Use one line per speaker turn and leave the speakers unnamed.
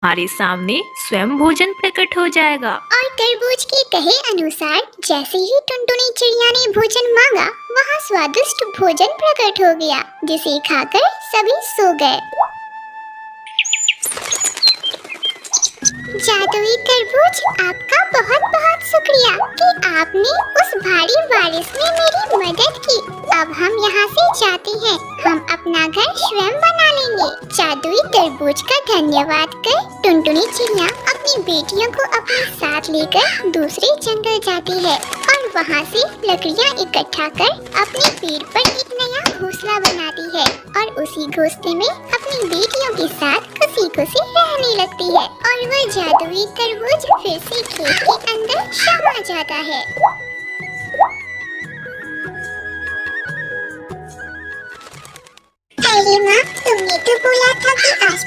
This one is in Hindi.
हमारे सामने स्वयं भोजन प्रकट हो जाएगा।
और तरबूज के कहे अनुसार जैसे ही टुनटुनी चिड़िया ने भोजन मांगा, वहाँ स्वादिष्ट भोजन प्रकट हो गया, जिसे खाकर सभी सो गए। जादुई तरबूज, आपका बहुत बहुत शुक्रिया कि आपने उस भारी बारिश में मेरी मदद की। अब हम यहाँ से जाते हैं, हम अपना घर स्वयं बना लेंगे। जादुई तरबूज का धन्यवाद कर टुनटुनी चिड़िया अपनी बेटियों को अपने साथ लेकर दूसरे जंगल जाती है और वहाँ से लकड़ियाँ इकट्ठा कर अपने पेड़ पर एक नया घोंसला बनाती है और उसी घोंसले में अपनी बेटियों के साथ खुशी खुशी रहने लगती है और वह जादुई तरबूज फिर से खेत के अंदर समा जाता है। अरे माँ, तुमने तो बोला था कि आज